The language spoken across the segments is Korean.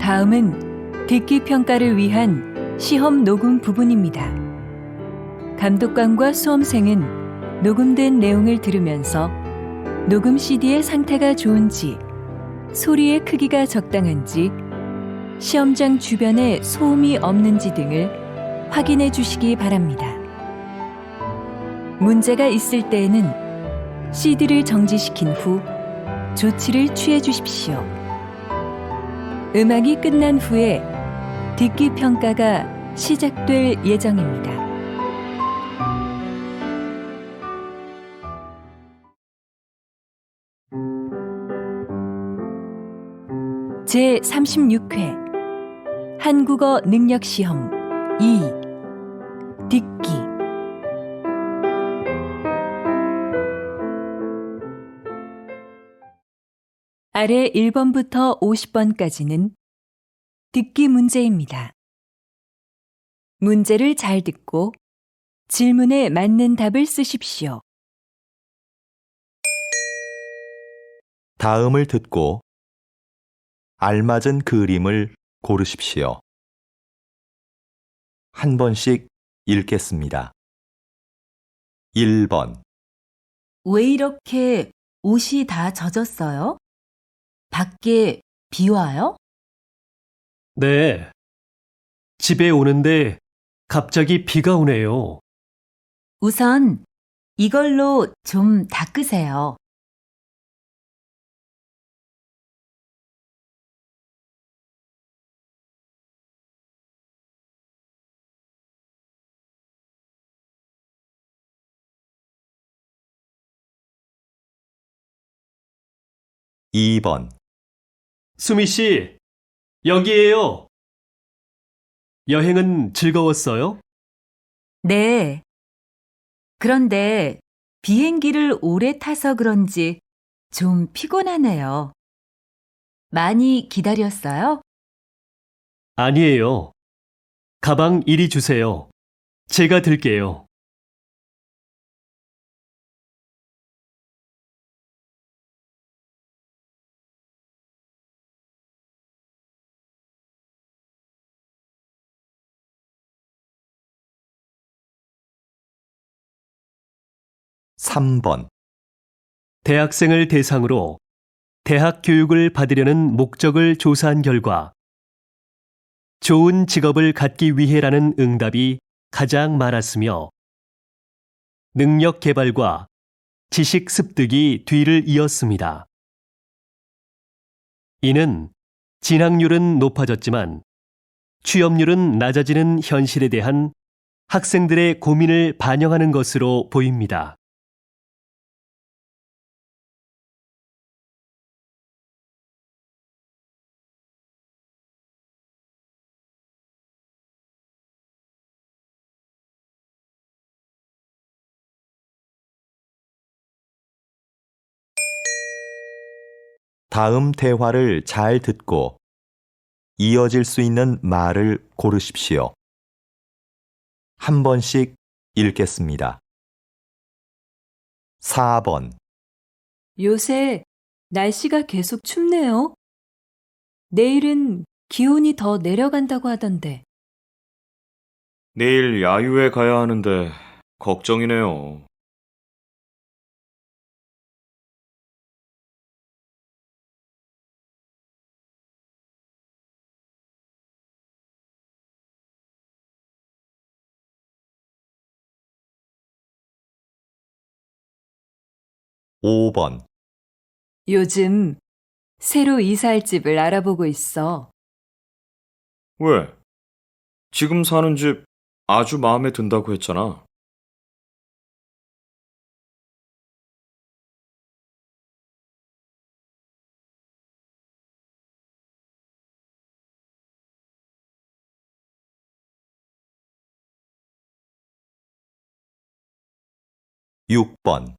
다음은 듣기 평가를 위한 시험 녹음 부분입니다. 감독관과 수험생은 녹음된 내용을 들으면서 녹음 CD의 상태가 좋은지, 소리의 크기가 적당한지, 시험장 주변에 소음이 없는지 등을 확인해 주시기 바랍니다. 문제가 있을 때에는 CD를 정지시킨 후 조치를 취해 주십시오. 음악이 끝난 후에 듣기 평가가 시작될 예정입니다. 제36회 한국어 능력 시험 2 듣기. 아래 1번부터 50번까지는 듣기 문제입니다. 문제를 잘 듣고 질문에 맞는 답을 쓰십시오. 다음을 듣고 알맞은 그림을 고르십시오. 한 번씩 읽겠습니다. 1번. 왜 이렇게 옷이 다 젖었어요? 밖에 비 와요? 네. 집에 오는데 갑자기 비가 오네요. 우선 이걸로 좀 닦으세요. 2번. 수미 씨, 여기에요. 여행은 즐거웠어요? 네. 그런데 비행기를 오래 타서 그런지 좀 피곤하네요. 많이 기다렸어요? 아니에요. 가방 이리 주세요. 제가 들게요. 3번. 대학생을 대상으로 대학 교육을 받으려는 목적을 조사한 결과 좋은 직업을 갖기 위해라는 응답이 가장 많았으며 능력 개발과 지식 습득이 뒤를 이었습니다. 이는 진학률은 높아졌지만 취업률은 낮아지는 현실에 대한 학생들의 고민을 반영하는 것으로 보입니다. 다음 대화를 잘 듣고 이어질 수 있는 말을 고르십시오. 한 번씩 읽겠습니다. 4번. 요새 날씨가 계속 춥네요. 내일은 기온이 더 내려간다고 하던데. 내일 야유회 가야 하는데 걱정이네요. 5번. 요즘 새로 이사할 집을 알아보고 있어. 왜? 지금 사는 집 아주 마음에 든다고 했잖아. 6번.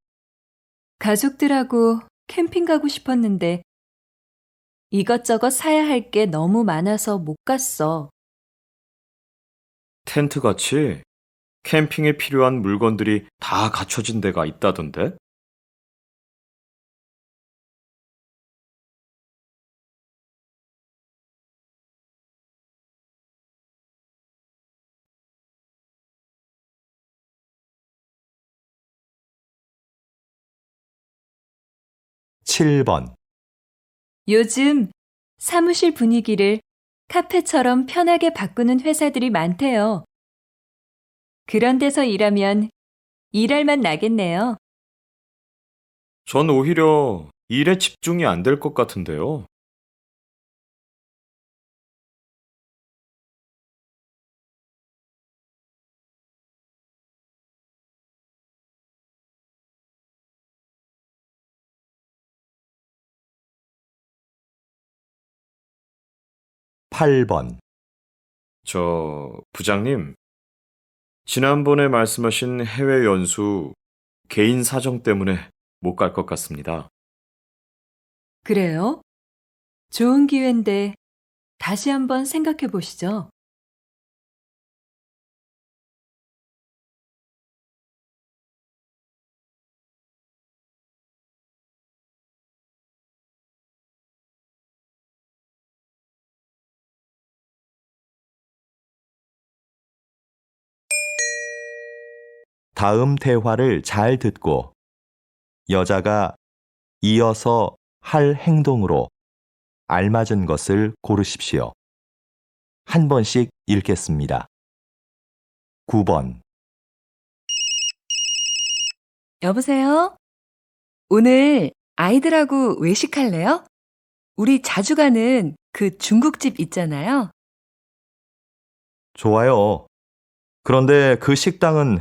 가족들하고 캠핑 가고 싶었는데 이것저것 사야 할 게 너무 많아서 못 갔어. 텐트 같이 캠핑에 필요한 물건들이 다 갖춰진 데가 있다던데? 7번, 요즘 사무실 분위기를 카페처럼 편하게 바꾸는 회사들이 많대요. 그런 데서 일하면 일할 맛 나겠네요. 전 오히려 일에 집중이 안 될 것 같은데요. 팔 번 부장님, 지난번에 말씀하신 해외 연수 개인 사정 때문에 못 갈 것 같습니다. 그래요? 좋은 기회인데 다시 한번 생각해 보시죠. 다음 대화를 잘 듣고 여자가 이어서 할 행동으로 알맞은 것을 고르십시오. 한 번씩 읽겠습니다. 9번, 여보세요? 오늘 아이들하고 외식할래요? 우리 자주 가는 그 중국집 있잖아요. 좋아요. 그런데 그 식당은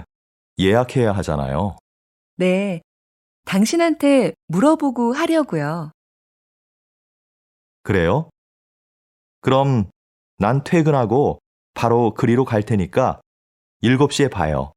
예약해야 하잖아요. 네. 당신한테 물어보고 하려고요. 그래요? 그럼 난 퇴근하고 바로 그리로 갈 테니까 7시에 봐요.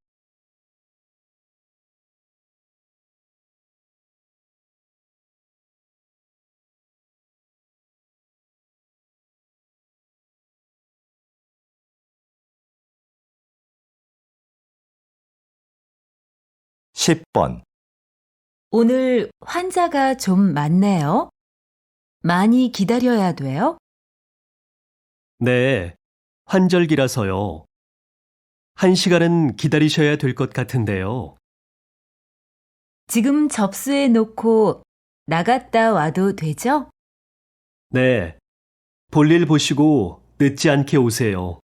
십 번 오늘 환자가 좀 많네요. 많이 기다려야 돼요? 네, 환절기라서요. 1시간은 기다리셔야 될 것 같은데요. 지금 접수해 놓고 나갔다 와도 되죠? 네, 볼일 보시고 늦지 않게 오세요.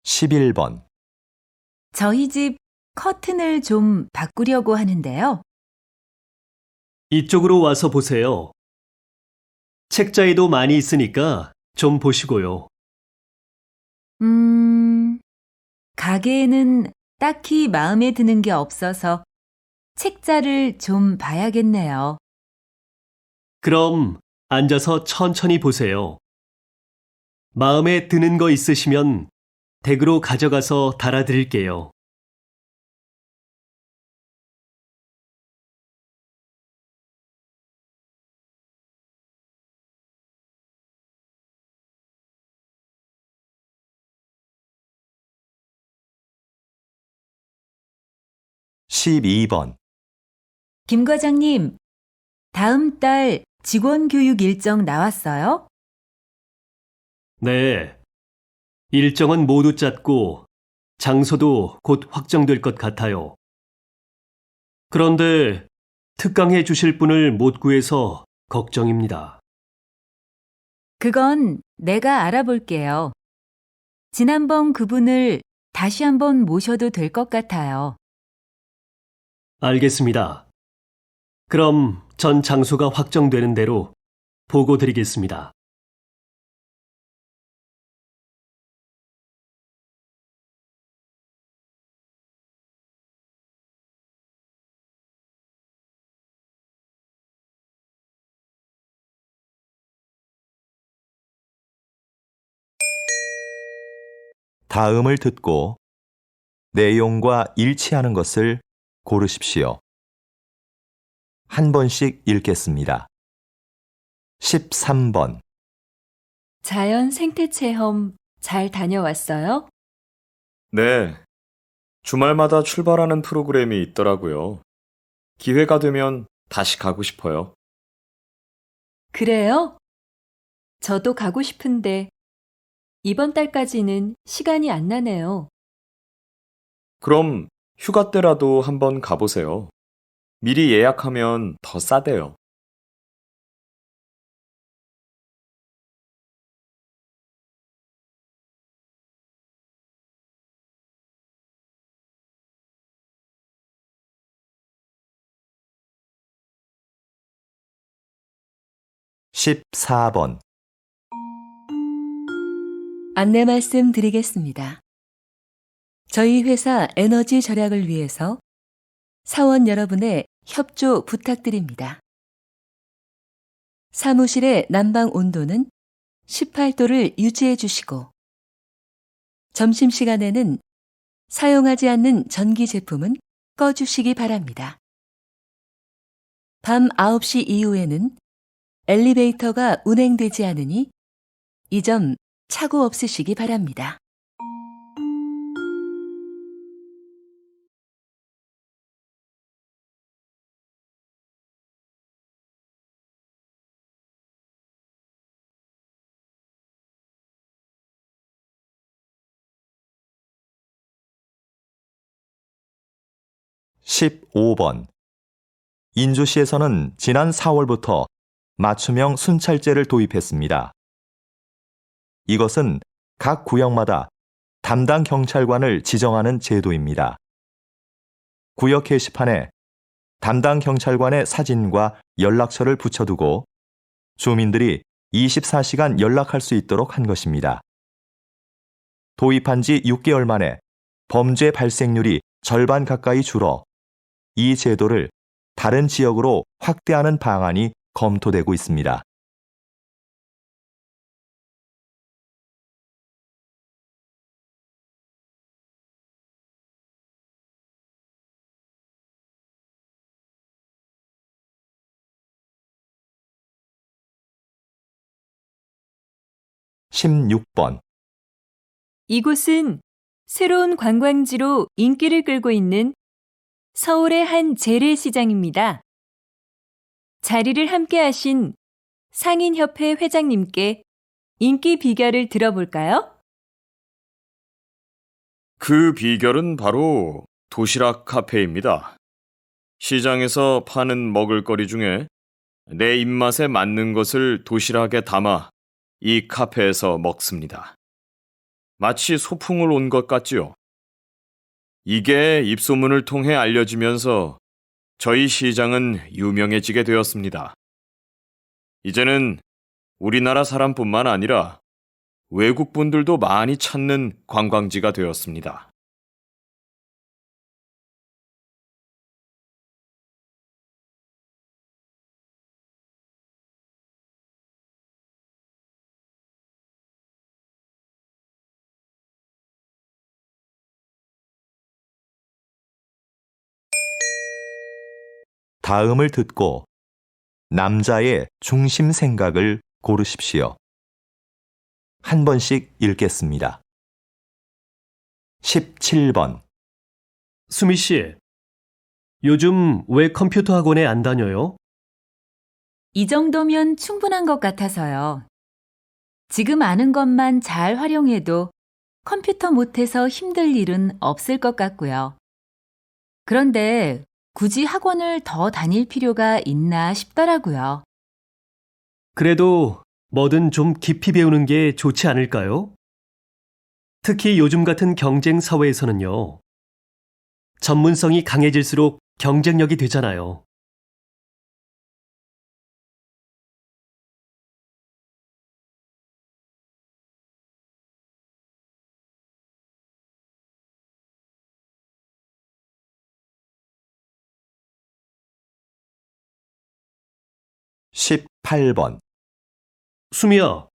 십일 번 저희 집 커튼을 좀 바꾸려고 하는데요. 이쪽으로 와서 보세요. 책자에도 많이 있으니까 좀 보시고요. 가게에는 딱히 마음에 드는 게 없어서 책자를 좀 봐야겠네요. 그럼 앉아서 천천히 보세요. 마음에 드는 거 있으시면 댁으로 가져가서 달아드릴게요. 십이 번 김 과장님, 다음 달 직원 교육 일정 나왔어요? 네. 일정은 모두 짰고 장소도 곧 확정될 것 같아요. 그런데 특강해 주실 분을 못 구해서 걱정입니다. 그건 내가 알아볼게요. 지난번 그분을 다시 한번 모셔도 될 것 같아요. 알겠습니다. 그럼 전 장소가 확정되는 대로 보고 드리겠습니다. 다음을 듣고 내용과 일치하는 것을 고르십시오. 한 번씩 읽겠습니다. 13번 자연 생태 체험 잘 다녀왔어요? 네. 주말마다 출발하는 프로그램이 있더라고요. 기회가 되면 다시 가고 싶어요. 그래요? 저도 가고 싶은데 이번 달까지는 시간이 안 나네요. 그럼 휴가 때라도 한번 가보세요. 미리 예약하면 더 싸대요. 십사 번 안내 말씀 드리겠습니다. 저희 회사 에너지 절약을 위해서 사원 여러분의 협조 부탁드립니다. 사무실의 난방 온도는 18도를 유지해 주시고, 점심시간에는 사용하지 않는 전기 제품은 꺼주시기 바랍니다. 밤 9시 이후에는 엘리베이터가 운행되지 않으니 이 점 착오 없으시기 바랍니다. 십오 번 인주시에서는 지난 4월부터 맞춤형 순찰제를 도입했습니다. 이것은 각 구역마다 담당 경찰관을 지정하는 제도입니다. 구역 게시판에 담당 경찰관의 사진과 연락처를 붙여두고 주민들이 24시간 연락할 수 있도록 한 것입니다. 도입한 지 6개월 만에 범죄 발생률이 절반 가까이 줄어 이 제도를 다른 지역으로 확대하는 방안이 검토되고 있습니다. 십육 번 이곳은 새로운 관광지로 인기를 끌고 있는 서울의 한 재래시장입니다. 자리를 함께 하신 상인협회 회장님께 인기 비결을 들어볼까요? 그 비결은 바로 도시락 카페입니다. 시장에서 파는 먹을거리 중에 내 입맛에 맞는 것을 도시락에 담아 이 카페에서 먹습니다. 마치 소풍을 온 것 같지요. 이게 입소문을 통해 알려지면서 저희 시장은 유명해지게 되었습니다. 이제는 우리나라 사람뿐만 아니라 외국 분들도 많이 찾는 관광지가 되었습니다. 다음을 듣고 남자의 중심 생각을 고르십시오. 한 번씩 읽겠습니다. 17번 수미 씨, 요즘 왜 컴퓨터 학원에 안 다녀요? 이 정도면 충분한 것 같아서요. 지금 아는 것만 잘 활용해도 컴퓨터 못해서 힘들 일은 없을 것 같고요. 그런데 굳이 학원을 더 다닐 필요가 있나 싶더라고요. 그래도 뭐든 좀 깊이 배우는 게 좋지 않을까요? 특히 요즘 같은 경쟁 사회에서는요. 전문성이 강해질수록 경쟁력이 되잖아요. 십팔 번 수미야,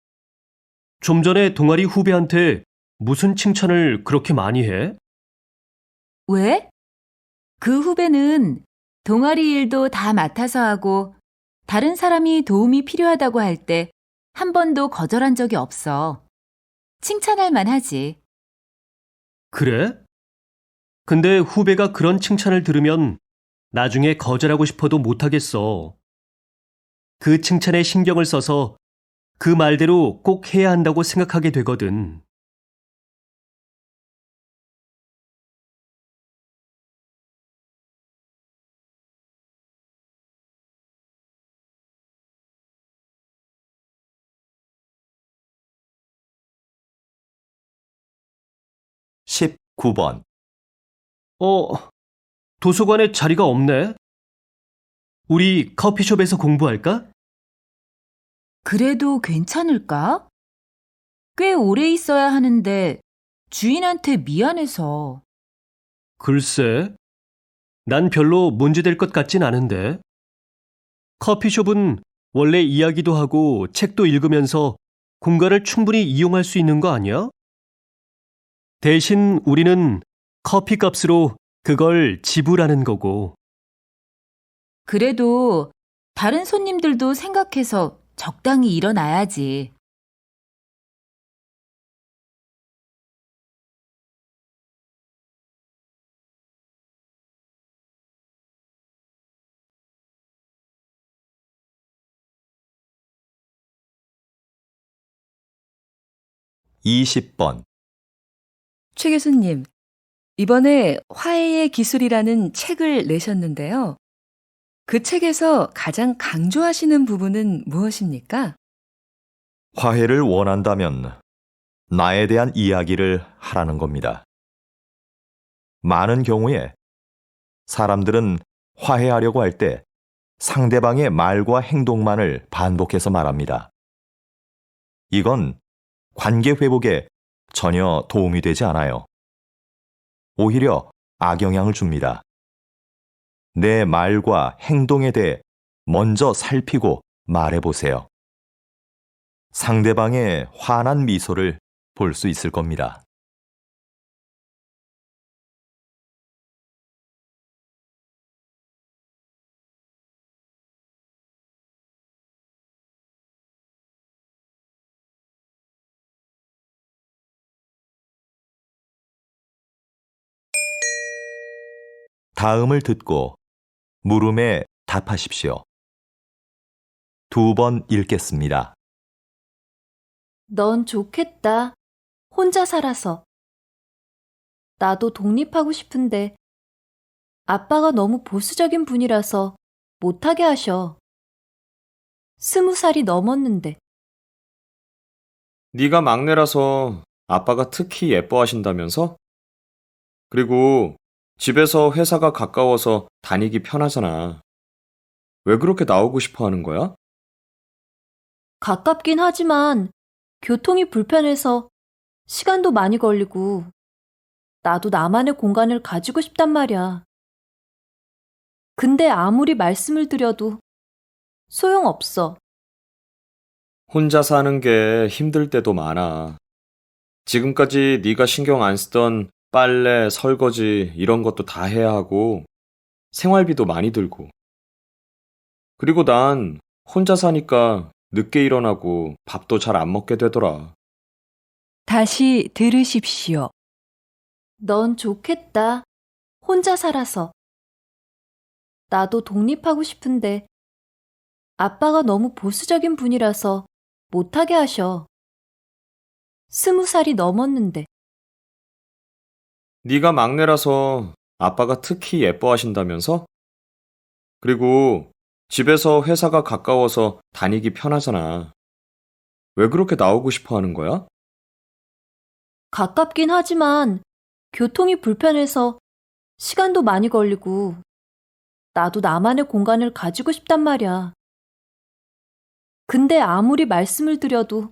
좀 전에 동아리 후배한테 무슨 칭찬을 그렇게 많이 해? 왜? 그 후배는 동아리 일도 다 맡아서 하고 다른 사람이 도움이 필요하다고 할 때 한 번도 거절한 적이 없어. 칭찬할 만하지. 그래? 근데 후배가 그런 칭찬을 들으면 나중에 거절하고 싶어도 못하겠어. 그 칭찬에 신경을 써서 그 말대로 꼭 해야 한다고 생각하게 되거든. 십구 번 도서관에 자리가 없네? 우리 커피숍에서 공부할까? 그래도 괜찮을까? 꽤 오래 있어야 하는데 주인한테 미안해서. 글쎄, 난 별로 문제될 것 같진 않은데. 커피숍은 원래 이야기도 하고 책도 읽으면서 공간을 충분히 이용할 수 있는 거 아니야? 대신 우리는 커피 값으로 그걸 지불하는 거고. 그래도 다른 손님들도 생각해서 적당히 일어나야지. 이십 번 최 교수님, 이번에 화해의 기술이라는 책을 내셨는데요. 그 책에서 가장 강조하시는 부분은 무엇입니까? 화해를 원한다면 나에 대한 이야기를 하라는 겁니다. 많은 경우에 사람들은 화해하려고 할 때 상대방의 말과 행동만을 반복해서 말합니다. 이건 관계 회복에 전혀 도움이 되지 않아요. 오히려 악영향을 줍니다. 내 말과 행동에 대해 먼저 살피고 말해보세요. 상대방의 환한 미소를 볼 수 있을 겁니다. 다음을 듣고 물음에 답하십시오. 두 번 읽겠습니다. 넌 좋겠다. 혼자 살아서. 나도 독립하고 싶은데 아빠가 너무 보수적인 분이라서 못하게 하셔. 20살이 넘었는데. 네가 막내라서 아빠가 특히 예뻐하신다면서? 그리고 집에서 회사가 가까워서 다니기 편하잖아. 왜 그렇게 나오고 싶어 하는 거야? 가깝긴 하지만 교통이 불편해서 시간도 많이 걸리고 나도 나만의 공간을 가지고 싶단 말이야. 근데 아무리 말씀을 드려도 소용없어. 혼자 사는 게 힘들 때도 많아. 지금까지 네가 신경 안 쓰던 빨래, 설거지 이런 것도 다 해야 하고 생활비도 많이 들고. 그리고 난 혼자 사니까 늦게 일어나고 밥도 잘 안 먹게 되더라. 다시 들으십시오. 넌 좋겠다. 혼자 살아서. 나도 독립하고 싶은데 아빠가 너무 보수적인 분이라서 못하게 하셔. 20살이 넘었는데. 네가 막내라서 아빠가 특히 예뻐하신다면서? 그리고 집에서 회사가 가까워서 다니기 편하잖아. 왜 그렇게 나오고 싶어 하는 거야? 가깝긴 하지만 교통이 불편해서 시간도 많이 걸리고 나도 나만의 공간을 가지고 싶단 말이야. 근데 아무리 말씀을 드려도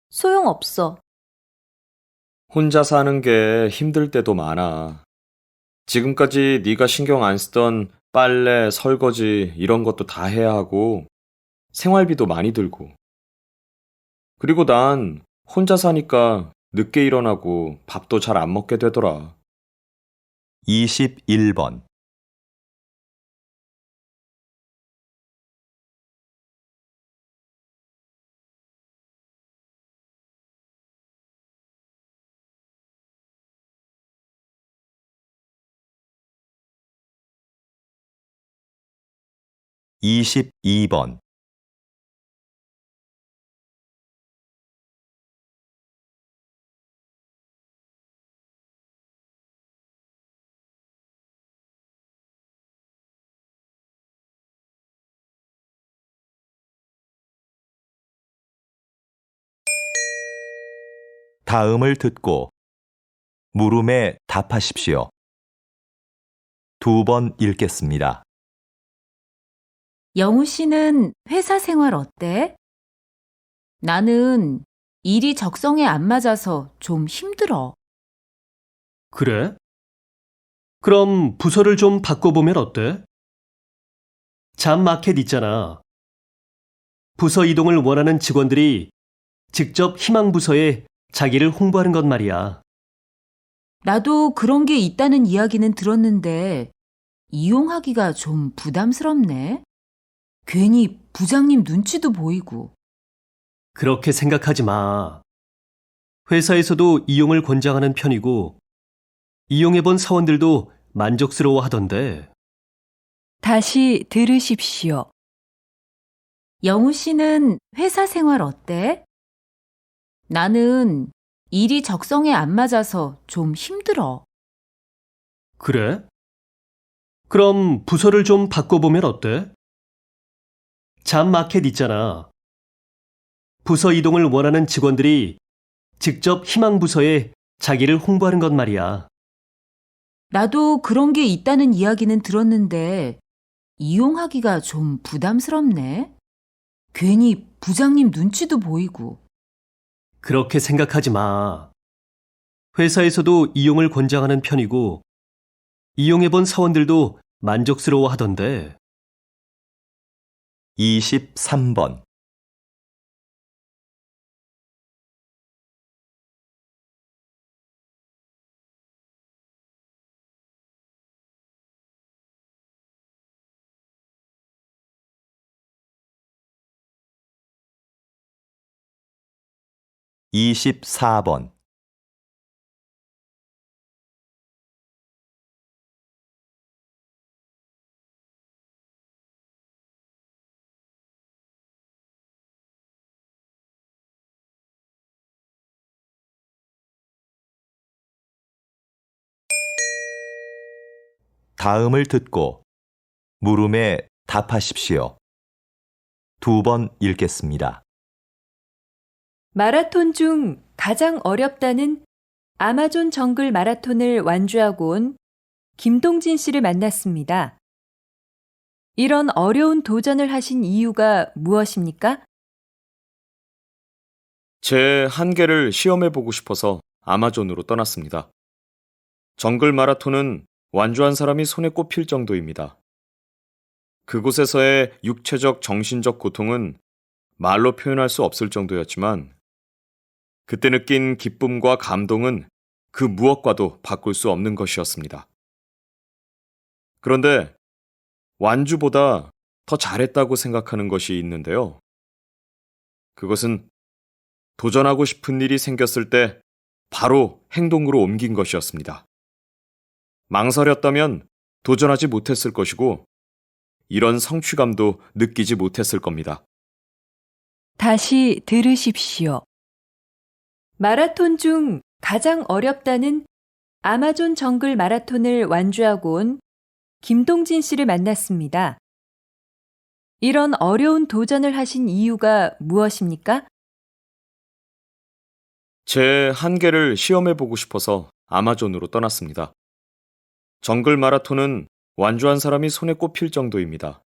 소용없어. 혼자 사는 게 힘들 때도 많아. 지금까지 네가 신경 안 쓰던 빨래, 설거지 이런 것도 다 해야 하고 생활비도 많이 들고. 그리고 난 혼자 사니까 늦게 일어나고 밥도 잘 안 먹게 되더라. 21번 22번, 다음을 듣고 물음에 답하십시오. 2번 읽겠습니다. 영우 씨는 회사 생활 어때? 나는 일이 적성에 안 맞아서 좀 힘들어. 그래? 그럼 부서를 좀 바꿔보면 어때? 잡 마켓 있잖아. 부서 이동을 원하는 직원들이 직접 희망 부서에 자기를 홍보하는 것 말이야. 나도 그런 게 있다는 이야기는 들었는데 이용하기가 좀 부담스럽네. 괜히 부장님 눈치도 보이고. 그렇게 생각하지 마. 회사에서도 이용을 권장하는 편이고, 이용해본 사원들도 만족스러워 하던데. 다시 들으십시오. 영우 씨는 회사 생활 어때? 나는 일이 적성에 안 맞아서 좀 힘들어. 그래? 그럼 부서를 좀 바꿔보면 어때? 잡 마켓 있잖아. 부서 이동을 원하는 직원들이 직접 희망 부서에 자기를 홍보하는 것 말이야. 나도 그런 게 있다는 이야기는 들었는데 이용하기가 좀 부담스럽네. 괜히 부장님 눈치도 보이고. 그렇게 생각하지 마. 회사에서도 이용을 권장하는 편이고, 이용해본 사원들도 만족스러워 하던데. 23번, (24번) 다음을 듣고 물음에 답하십시오. 2번 읽겠습니다. 마라톤 중 가장 어렵다는 아마존 정글 마라톤을 완주하고 온 김동진 씨를 만났습니다. 이런 어려운 도전을 하신 이유가 무엇입니까? 제 한계를 시험해보고 싶어서 아마존으로 떠났습니다. 정글 마라톤은 완주한 사람이 손에 꼽힐 정도입니다. 그곳에서의 육체적, 정신적 고통은 말로 표현할 수 없을 정도였지만 그때 느낀 기쁨과 감동은 그 무엇과도 바꿀 수 없는 것이었습니다. 그런데 완주보다 더 잘했다고 생각하는 것이 있는데요. 그것은 도전하고 싶은 일이 생겼을 때 바로 행동으로 옮긴 것이었습니다. 망설였다면 도전하지 못했을 것이고 이런 성취감도 느끼지 못했을 겁니다. 다시 들으십시오. 마라톤 중 가장 어렵다는 아마존 정글 마라톤을 완주하고 온 김동진 씨를 만났습니다. 이런 어려운 도전을 하신 이유가 무엇입니까? 제 한계를 시험해보고 싶어서 아마존으로 떠났습니다. 정글 마라톤은 완주한 사람이 손에 꼽힐 정도입니다.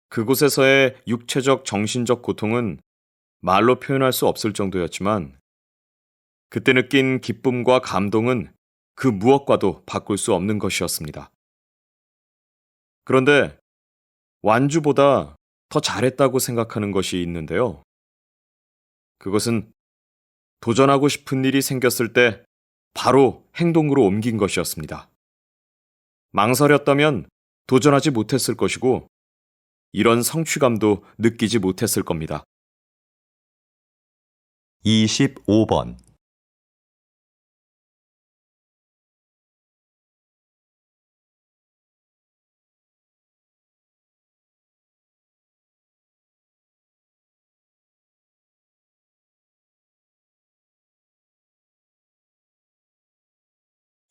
그곳에서의 육체적, 정신적 고통은 말로 표현할 수 없을 정도였지만 그때 느낀 기쁨과 감동은 그 무엇과도 바꿀 수 없는 것이었습니다. 그런데 완주보다 더 잘했다고 생각하는 것이 있는데요. 그것은 도전하고 싶은 일이 생겼을 때 바로 행동으로 옮긴 것이었습니다. 망설였다면 도전하지 못했을 것이고 이런 성취감도 느끼지 못했을 겁니다. 25번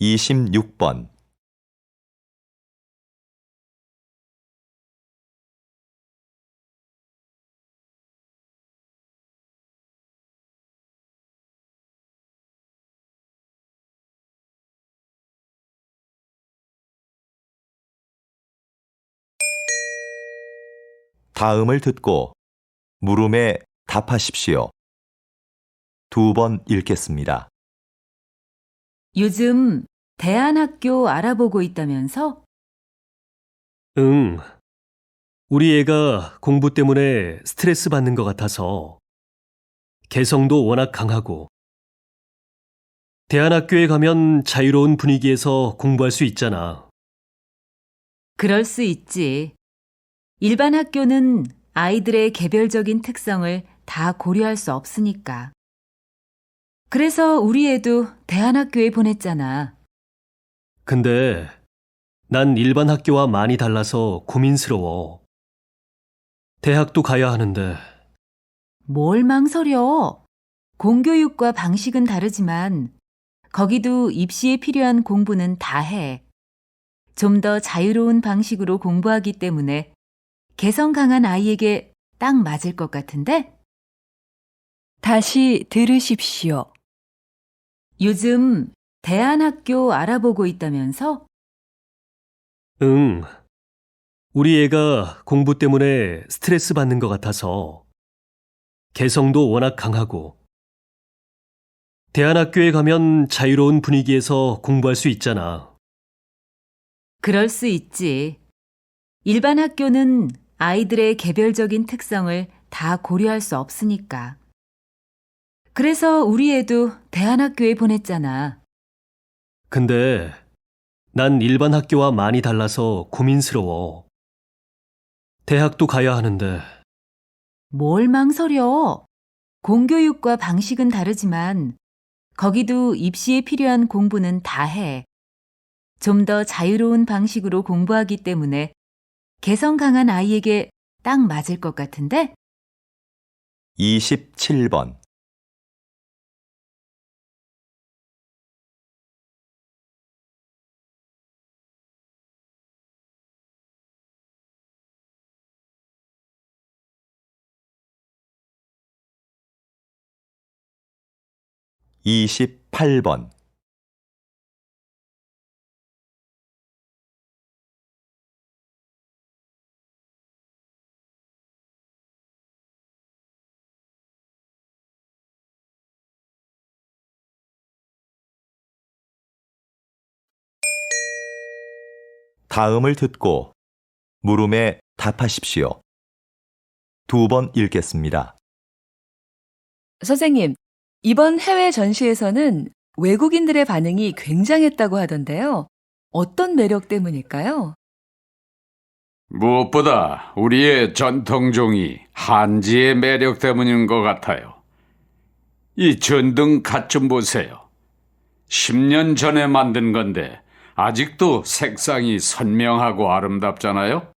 26번, 다음을 듣고 물음에 답하십시오. 2번 읽겠습니다. 요즘 대안학교 알아보고 있다면서? 응. 우리 애가 공부 때문에 스트레스 받는 것 같아서 개성도 워낙 강하고 대안학교에 가면 자유로운 분위기에서 공부할 수 있잖아. 그럴 수 있지. 일반 학교는 아이들의 개별적인 특성을 다 고려할 수 없으니까. 그래서 우리 애도 대안학교에 보냈잖아. 근데 난 일반 학교와 많이 달라서 고민스러워. 대학도 가야 하는데 뭘 망설여? 공교육과 방식은 다르지만 거기도 입시에 필요한 공부는 다 해. 좀 더 자유로운 방식으로 공부하기 때문에 개성 강한 아이에게 딱 맞을 것 같은데? 다시 들으십시오. 요즘 대안학교 알아보고 있다면서? 응. 우리 애가 공부 때문에 스트레스 받는 것 같아서 개성도 워낙 강하고 대안학교에 가면 자유로운 분위기에서 공부할 수 있잖아. 그럴 수 있지. 일반 학교는 아이들의 개별적인 특성을 다 고려할 수 없으니까. 그래서 우리 애도 대안학교에 보냈잖아. 근데 난 일반 학교와 많이 달라서 고민스러워. 대학도 가야 하는데 뭘 망설여? 공교육과 방식은 다르지만 거기도 입시에 필요한 공부는 다 해. 좀 더 자유로운 방식으로 공부하기 때문에 개성 강한 아이에게 딱 맞을 것 같은데? 27번, (28번) 다음을 듣고 물음에 답하십시오. 2번 읽겠습니다. 선생님, 이번 해외 전시에서는 외국인들의 반응이 굉장했다고 하던데요. 어떤 매력 때문일까요? 무엇보다 우리의 전통종이 한지의 매력 때문인 것 같아요. 이 전등 갓 좀 보세요. 10년 전에 만든 건데 아직도 색상이 선명하고 아름답잖아요.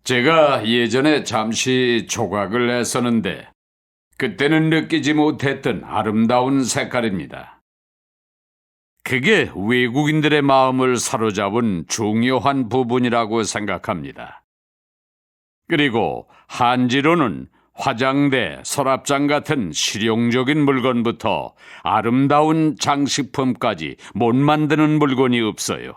제가 예전에 잠시 조각을 했었는데 그때는 느끼지 못했던 아름다운 색깔입니다. 그게 외국인들의 마음을 사로잡은 중요한 부분이라고 생각합니다. 그리고 한지로는 화장대, 서랍장 같은 실용적인 물건부터 아름다운 장식품까지 못 만드는 물건이 없어요.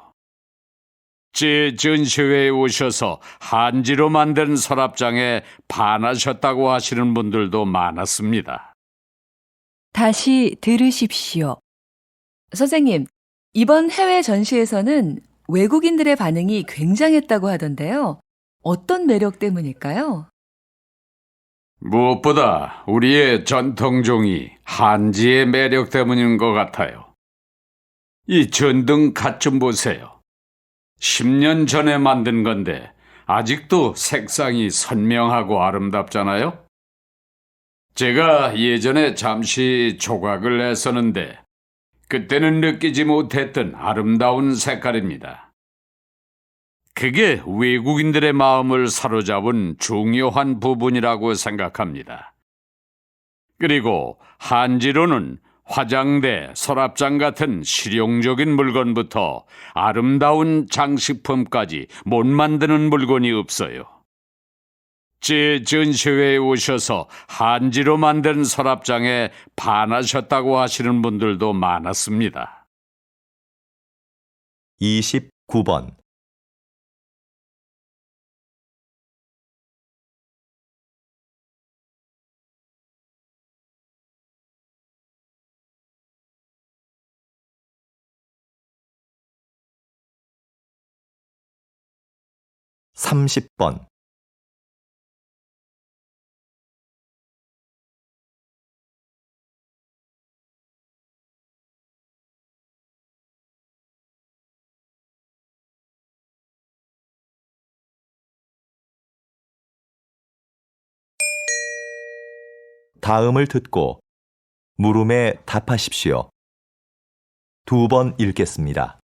제 전시회에 오셔서 한지로 만든 서랍장에 반하셨다고 하시는 분들도 많았습니다. 다시 들으십시오. 선생님, 이번 해외 전시에서는 외국인들의 반응이 굉장했다고 하던데요. 어떤 매력 때문일까요? 무엇보다 우리의 전통종이 한지의 매력 때문인 것 같아요. 이 전등 갓 좀 보세요. 10년 전에 만든 건데 아직도 색상이 선명하고 아름답잖아요. 제가 예전에 잠시 조각을 했었는데 그때는 느끼지 못했던 아름다운 색깔입니다. 그게 외국인들의 마음을 사로잡은 중요한 부분이라고 생각합니다. 그리고 한지로는 화장대, 서랍장 같은 실용적인 물건부터 아름다운 장식품까지 못 만드는 물건이 없어요. 제 전시회에 오셔서 한지로 만든 서랍장에 반하셨다고 하시는 분들도 많았습니다. 29번. 삼십 번. 다음을 듣고 물음에 답하십시오. 2번 읽겠습니다.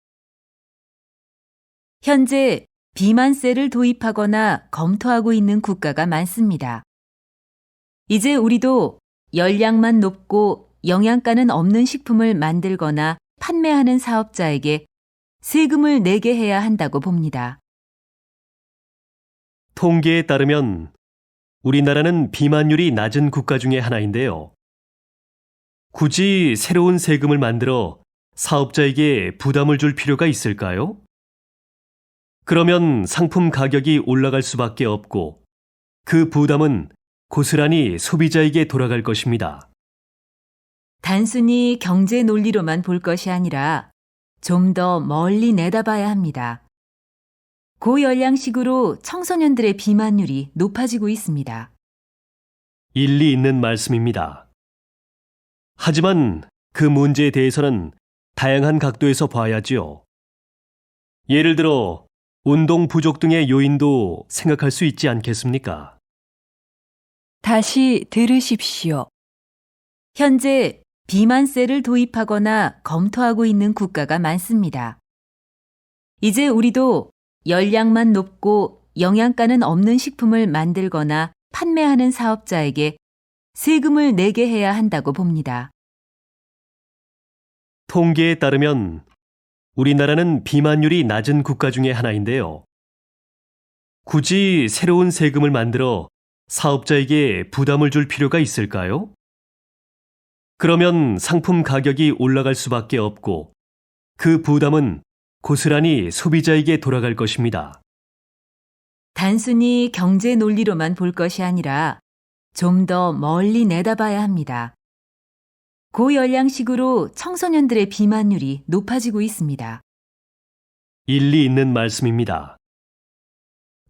현재 비만세를 도입하거나 검토하고 있는 국가가 많습니다. 이제 우리도 열량만 높고 영양가는 없는 식품을 만들거나 판매하는 사업자에게 세금을 내게 해야 한다고 봅니다. 통계에 따르면 우리나라는 비만율이 낮은 국가 중에 하나인데요. 굳이 새로운 세금을 만들어 사업자에게 부담을 줄 필요가 있을까요? 그러면 상품 가격이 올라갈 수밖에 없고 그 부담은 고스란히 소비자에게 돌아갈 것입니다. 단순히 경제 논리로만 볼 것이 아니라 좀 더 멀리 내다봐야 합니다. 고열량식으로 청소년들의 비만율이 높아지고 있습니다. 일리 있는 말씀입니다. 하지만 그 문제에 대해서는 다양한 각도에서 봐야지요. 예를 들어 운동 부족 등의 요인도 생각할 수 있지 않겠습니까? 다시 들으십시오. 현재 비만세를 도입하거나 검토하고 있는 국가가 많습니다. 이제 우리도 열량만 높고 영양가는 없는 식품을 만들거나 판매하는 사업자에게 세금을 내게 해야 한다고 봅니다. 통계에 따르면 우리나라는 비만율이 낮은 국가 중에 하나인데요. 굳이 새로운 세금을 만들어 사업자에게 부담을 줄 필요가 있을까요? 그러면 상품 가격이 올라갈 수밖에 없고 그 부담은 고스란히 소비자에게 돌아갈 것입니다. 단순히 경제 논리로만 볼 것이 아니라 좀 더 멀리 내다봐야 합니다. 고열량식으로 청소년들의 비만율이 높아지고 있습니다. 일리 있는 말씀입니다.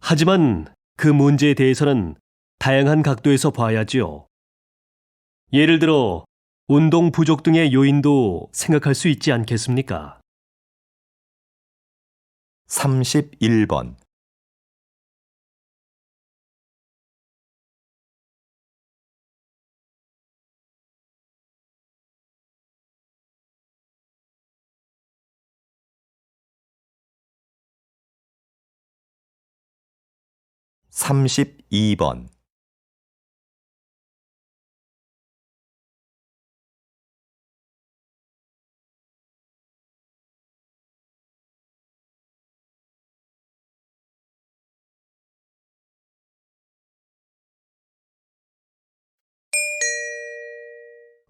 하지만 그 문제에 대해서는 다양한 각도에서 봐야지요. 예를 들어 운동 부족 등의 요인도 생각할 수 있지 않겠습니까? 31번. (32번)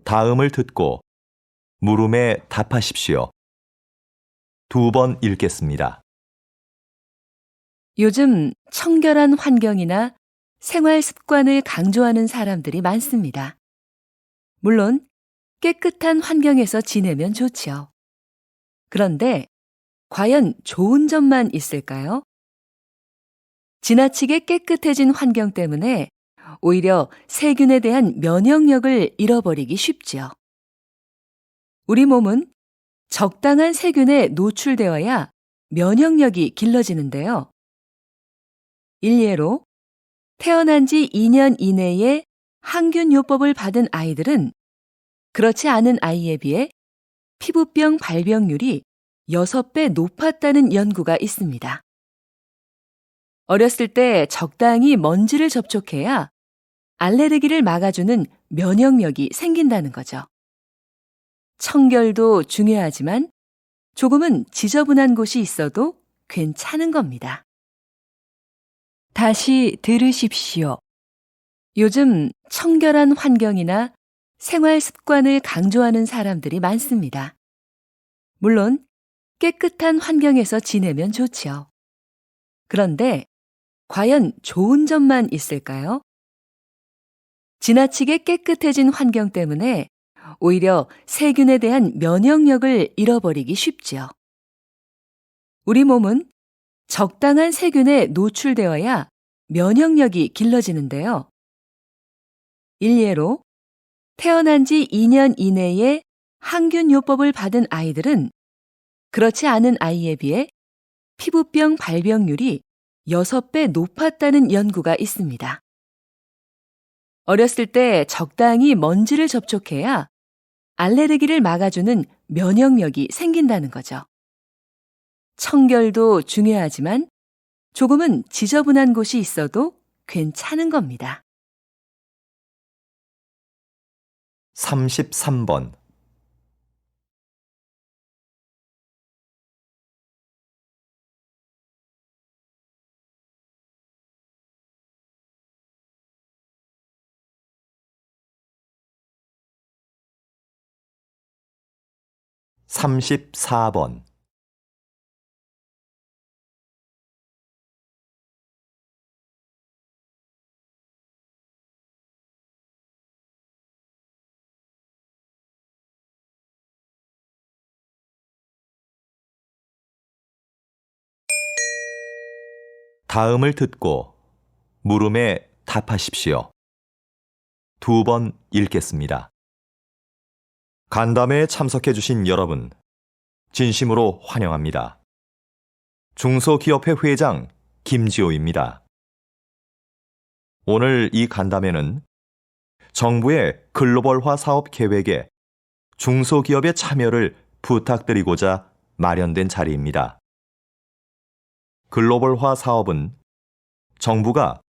다음을 듣고 물음에 답하십시오. 2번 읽겠습니다. 요즘 청결한 환경이나 생활 습관을 강조하는 사람들이 많습니다. 물론 깨끗한 환경에서 지내면 좋지요. 그런데 과연 좋은 점만 있을까요? 지나치게 깨끗해진 환경 때문에 오히려 세균에 대한 면역력을 잃어버리기 쉽지요. 우리 몸은 적당한 세균에 노출되어야 면역력이 길러지는데요. 일례로 태어난 지 2년 이내에 항균요법을 받은 아이들은 그렇지 않은 아이에 비해 피부병 발병률이 6배 높았다는 연구가 있습니다. 어렸을 때 적당히 먼지를 접촉해야 알레르기를 막아주는 면역력이 생긴다는 거죠. 청결도 중요하지만 조금은 지저분한 곳이 있어도 괜찮은 겁니다. 다시 들으십시오. 요즘 청결한 환경이나 생활 습관을 강조하는 사람들이 많습니다. 물론 깨끗한 환경에서 지내면 좋지요. 그런데 과연 좋은 점만 있을까요? 지나치게 깨끗해진 환경 때문에 오히려 세균에 대한 면역력을 잃어버리기 쉽지요. 우리 몸은 적당한 세균에 노출되어야 면역력이 길러지는데요. 일례로 태어난 지 2년 이내에 항균요법을 받은 아이들은 그렇지 않은 아이에 비해 피부병 발병률이 6배 높았다는 연구가 있습니다. 어렸을 때 적당히 먼지를 접촉해야 알레르기를 막아주는 면역력이 생긴다는 거죠. 청결도 중요하지만 조금은 지저분한 곳이 있어도 괜찮은 겁니다. 33번. 34번. '다음을 듣고 물음에 답하십시오. 2번 읽겠습니다. 간담회에 참석해주신 여러분, 진심으로 환영합니다. 중소기업회 회장 김지호입니다. 오늘 이 간담회는 정부의 글로벌화 사업 계획에 중소기업의 참여를 부탁드리고자 마련된 자리입니다. 글로벌화 사업은 정부가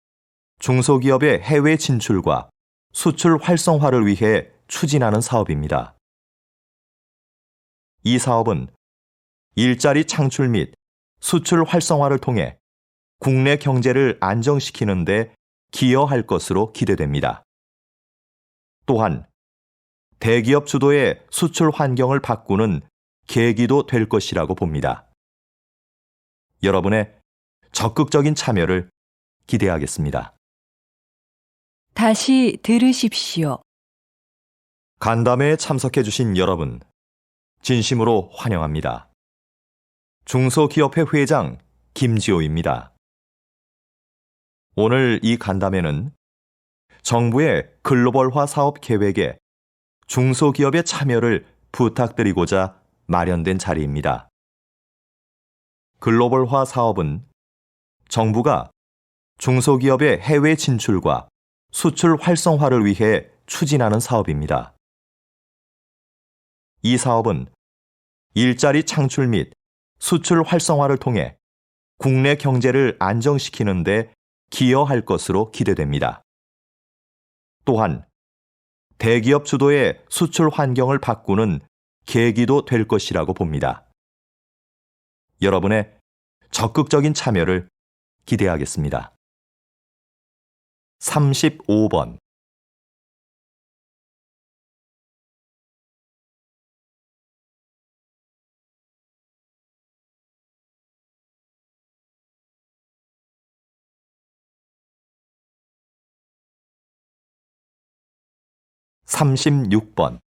중소기업의 해외 진출과 수출 활성화를 위해 추진하는 사업입니다. 이 사업은 일자리 창출 및 수출 활성화를 통해 국내 경제를 안정시키는 데 기여할 것으로 기대됩니다. 또한 대기업 주도의 수출 환경을 바꾸는 계기도 될 것이라고 봅니다. 여러분의 적극적인 참여를 기대하겠습니다. 다시 들으십시오. 간담회에 참석해주신 여러분, 진심으로 환영합니다. 중소기업회 회장 김지호입니다. 오늘 이 간담회는 정부의 글로벌화 사업 계획에 중소기업의 참여를 부탁드리고자 마련된 자리입니다. 글로벌화 사업은 정부가 중소기업의 해외 진출과 수출 활성화를 위해 추진하는 사업입니다. 이 사업은 일자리 창출 및 수출 활성화를 통해 국내 경제를 안정시키는 데 기여할 것으로 기대됩니다. 또한 대기업 주도의 수출 환경을 바꾸는 계기도 될 것이라고 봅니다. 여러분의 적극적인 참여를 기대하겠습니다. 35번. 36번.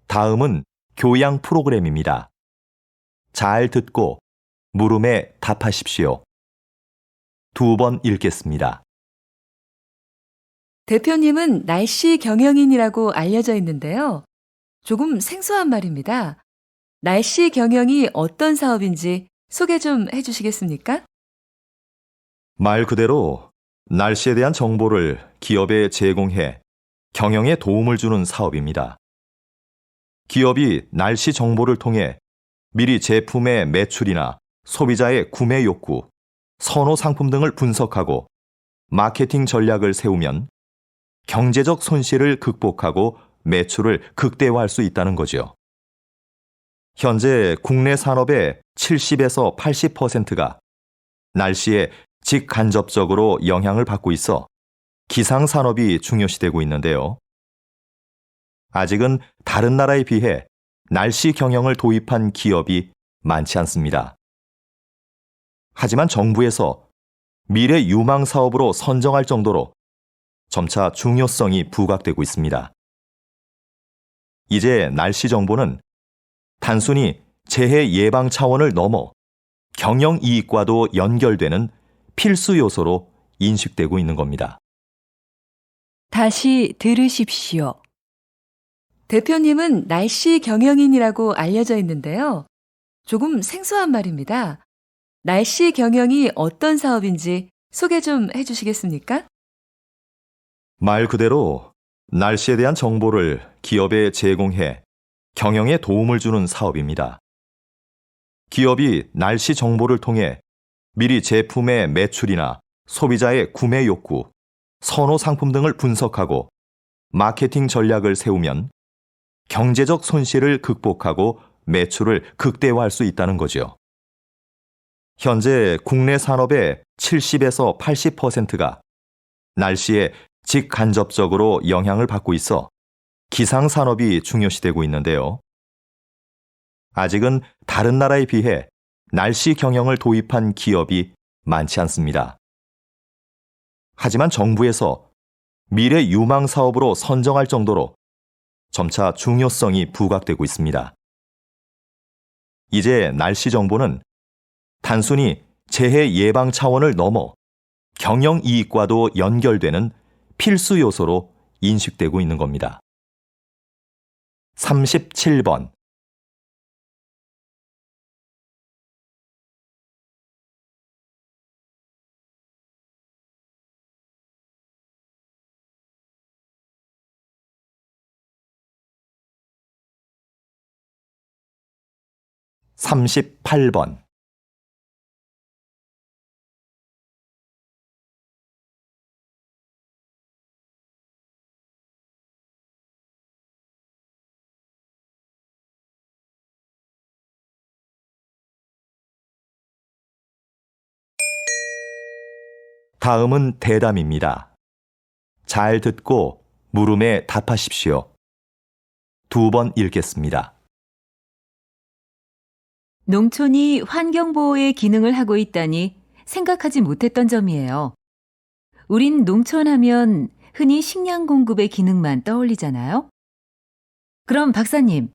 '다음은 교양 프로그램입니다. 잘 듣고 물음에 답하십시오. 2번 읽겠습니다. 대표님은 날씨 경영인이라고 알려져 있는데요. 조금 생소한 말입니다. 날씨 경영이 어떤 사업인지 소개 좀 해주시겠습니까? 말 그대로 날씨에 대한 정보를 기업에 제공해 경영에 도움을 주는 사업입니다. 기업이 날씨 정보를 통해 미리 제품의 매출이나 소비자의 구매 욕구, 선호 상품 등을 분석하고 마케팅 전략을 세우면 경제적 손실을 극복하고 매출을 극대화할 수 있다는 거죠. 현재 국내 산업의 70에서 80%가 날씨에 직간접적으로 영향을 받고 있어 기상 산업이 중요시되고 있는데요. 아직은 다른 나라에 비해 날씨 경영을 도입한 기업이 많지 않습니다. 하지만 정부에서 미래 유망 사업으로 선정할 정도로 점차 중요성이 부각되고 있습니다. 이제 날씨 정보는 단순히 재해 예방 차원을 넘어 경영 이익과도 연결되는 필수 요소로 인식되고 있는 겁니다. 다시 들으십시오. 대표님은 날씨 경영인이라고 알려져 있는데요. 조금 생소한 말입니다. 날씨 경영이 어떤 사업인지 소개 좀 해주시겠습니까? 말 그대로 날씨에 대한 정보를 기업에 제공해 경영에 도움을 주는 사업입니다. 기업이 날씨 정보를 통해 미리 제품의 매출이나 소비자의 구매 욕구, 선호 상품 등을 분석하고 마케팅 전략을 세우면 경제적 손실을 극복하고 매출을 극대화할 수 있다는 거죠. 현재 국내 산업의 70에서 80%가 날씨에 직간접적으로 영향을 받고 있어 기상 산업이 중요시되고 있는데요. 아직은 다른 나라에 비해 날씨 경영을 도입한 기업이 많지 않습니다. 하지만 정부에서 미래 유망 사업으로 선정할 정도로 점차 중요성이 부각되고 있습니다. 이제 날씨 정보는 단순히 재해 예방 차원을 넘어 경영 이익과도 연결되는 필수 요소로 인식되고 있는 겁니다. 37번. (38번) 다음은 대담입니다. 잘 듣고 물음에 답하십시오. 2번 읽겠습니다. 농촌이 환경보호의 기능을 하고 있다니 생각하지 못했던 점이에요. 우린 농촌 하면 흔히 식량 공급의 기능만 떠올리잖아요. 그럼 박사님,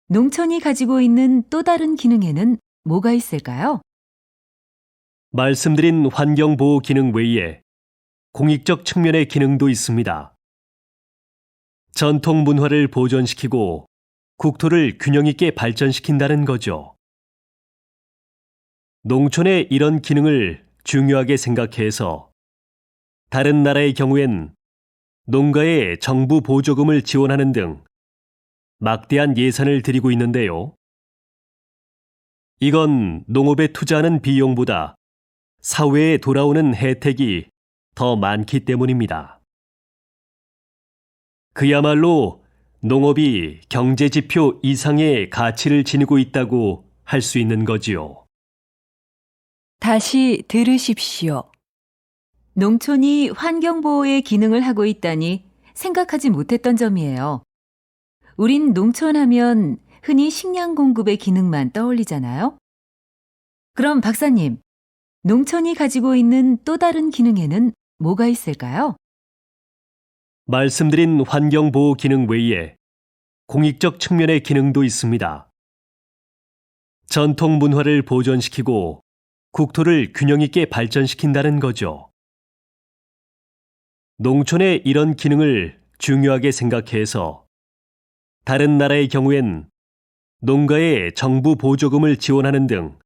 농촌이 가지고 있는 또 다른 기능에는 뭐가 있을까요? 말씀드린 환경보호 기능 외에 공익적 측면의 기능도 있습니다. 전통 문화를 보존시키고 국토를 균형 있게 발전시킨다는 거죠. 농촌의 이런 기능을 중요하게 생각해서 다른 나라의 경우엔 농가에 정부 보조금을 지원하는 등 막대한 예산을 들이고 있는데요. 이건 농업에 투자하는 비용보다 사회에 돌아오는 혜택이 더 많기 때문입니다. 그야말로 농업이 경제지표 이상의 가치를 지니고 있다고 할 수 있는 거지요. 다시 들으십시오. 농촌이 환경보호의 기능을 하고 있다니 생각하지 못했던 점이에요. 우린 농촌 하면 흔히 식량 공급의 기능만 떠올리잖아요. 그럼 박사님, 농촌이 가지고 있는 또 다른 기능에는 뭐가 있을까요? 말씀드린 환경보호 기능 외에 공익적 측면의 기능도 있습니다. 전통 문화를 보존시키고 국토를 균형 있게 발전시킨다는 거죠. 농촌의 이런 기능을 중요하게 생각해서 다른 나라의 경우엔 농가에 정부 보조금을 지원하는 등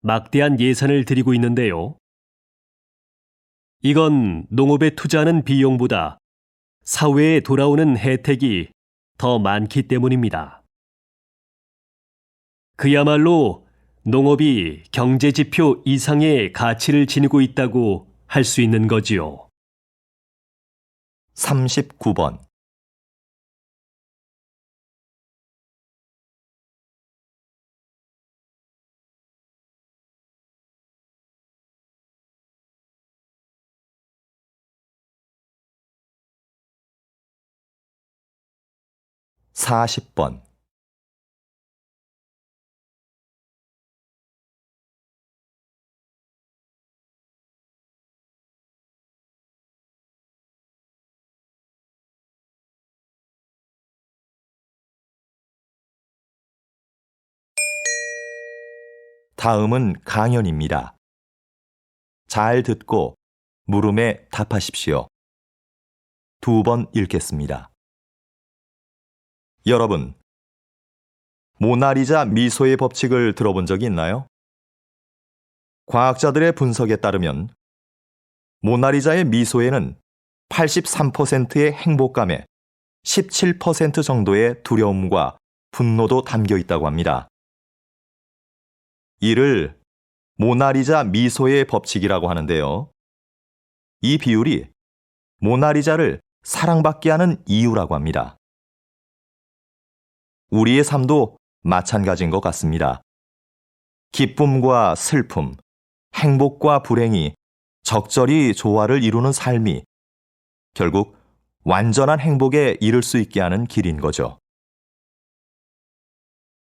막대한 예산을 들이고 있는데요. 이건 농업에 투자하는 비용보다 사회에 돌아오는 혜택이 더 많기 때문입니다. 그야말로 농업이 경제지표 이상의 가치를 지니고 있다고 할 수 있는 거지요. 39번. 사십 번. 다음은 강연입니다. 잘 듣고 물음에 답하십시오. 2번 읽겠습니다. 여러분, 모나리자 미소의 법칙을 들어본 적이 있나요? 과학자들의 분석에 따르면 모나리자의 미소에는 83%의 행복감에 17% 정도의 두려움과 분노도 담겨 있다고 합니다. 이를 모나리자 미소의 법칙이라고 하는데요. 이 비율이 모나리자를 사랑받게 하는 이유라고 합니다. 우리의 삶도 마찬가지인 것 같습니다. 기쁨과 슬픔, 행복과 불행이 적절히 조화를 이루는 삶이 결국 완전한 행복에 이를 수 있게 하는 길인 거죠.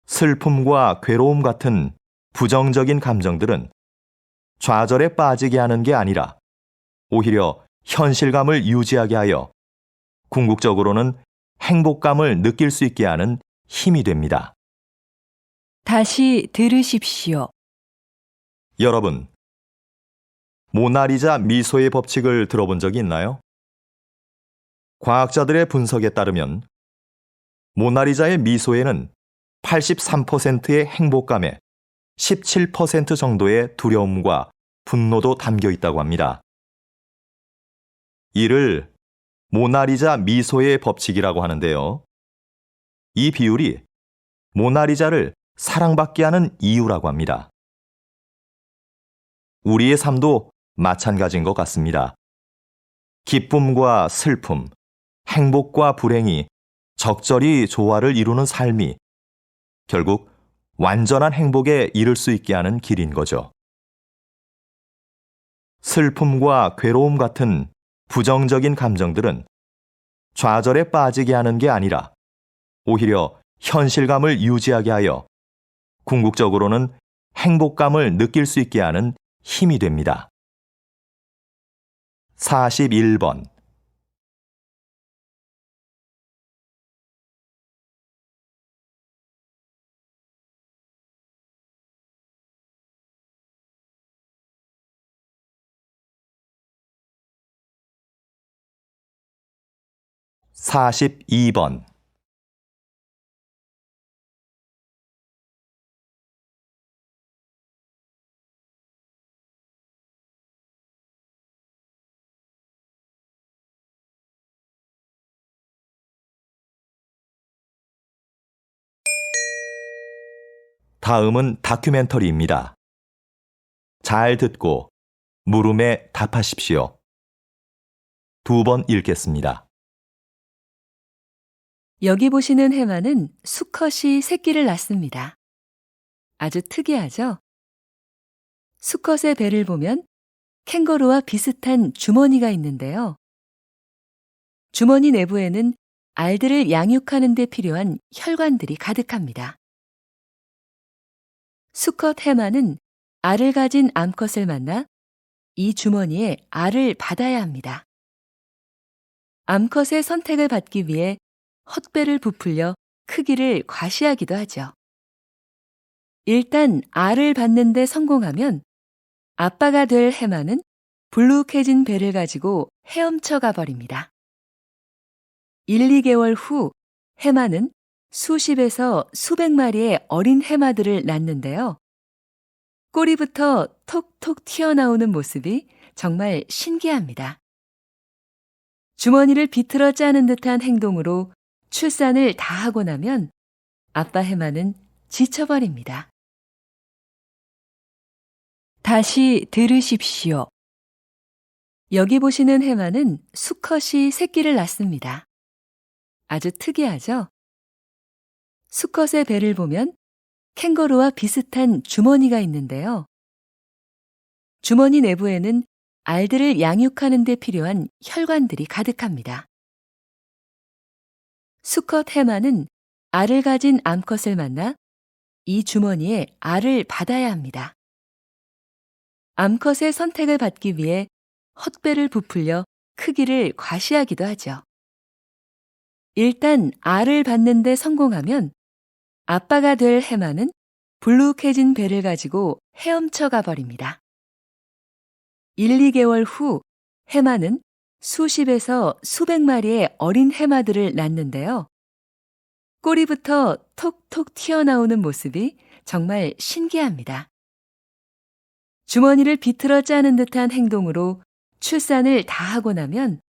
슬픔과 괴로움 같은 부정적인 감정들은 좌절에 빠지게 하는 게 아니라 오히려 현실감을 유지하게 하여 궁극적으로는 행복감을 느낄 수 있게 하는 힘이 됩니다. 다시 들으십시오. 여러분, 모나리자 미소의 법칙을 들어본 적이 있나요? 과학자들의 분석에 따르면 모나리자의 미소에는 83%의 행복감에 17% 정도의 두려움과 분노도 담겨 있다고 합니다. 이를 모나리자 미소의 법칙이라고 하는데요. 이 비율이 모나리자를 사랑받게 하는 이유라고 합니다. 우리의 삶도 마찬가지인 것 같습니다. 기쁨과 슬픔, 행복과 불행이 적절히 조화를 이루는 삶이 결국 완전한 행복에 이를 수 있게 하는 길인 거죠. 슬픔과 괴로움 같은 부정적인 감정들은 좌절에 빠지게 하는 게 아니라 오히려 현실감을 유지하게 하여 궁극적으로는 행복감을 느낄 수 있게 하는 힘이 됩니다. 41번. (42번) 다음은 다큐멘터리입니다. 잘 듣고 물음에 답하십시오. 2번 읽겠습니다. 여기 보시는 해마는 수컷이 새끼를 낳습니다. 아주 특이하죠? 수컷의 배를 보면 캥거루와 비슷한 주머니가 있는데요. 주머니 내부에는 알들을 양육하는 데 필요한 혈관들이 가득합니다. 수컷 해마는 알을 가진 암컷을 만나 이 주머니에 알을 받아야 합니다. 암컷의 선택을 받기 위해 헛배를 부풀려 크기를 과시하기도 하죠. 일단 알을 받는 데 성공하면 아빠가 될 해마는 불룩해진 배를 가지고 헤엄쳐 가버립니다. 1, 2개월 후 해마는 수십에서 수백 마리의 어린 해마들을 낳는데요. 꼬리부터 톡톡 튀어나오는 모습이 정말 신기합니다. 주머니를 비틀어 짜는 듯한 행동으로 출산을 다 하고 나면 아빠 해마는 지쳐버립니다. 다시 들으십시오. 여기 보시는 해마는 수컷이 새끼를 낳습니다. 아주 특이하죠? 수컷의 배를 보면 캥거루와 비슷한 주머니가 있는데요. 주머니 내부에는 알들을 양육하는 데 필요한 혈관들이 가득합니다. 수컷 해마는 알을 가진 암컷을 만나 이 주머니에 알을 받아야 합니다. 암컷의 선택을 받기 위해 헛배를 부풀려 크기를 과시하기도 하죠. 일단 알을 받는 데 성공하면 아빠가 될 해마는 불룩해진 배를 가지고 헤엄쳐 가버립니다. 1, 2개월 후 해마는 수십에서 수백 마리의 어린 해마들을 낳는데요. 꼬리부터 톡톡 튀어나오는 모습이 정말 신기합니다. 주머니를 비틀어 짜는 듯한 행동으로 출산을 다 하고 나면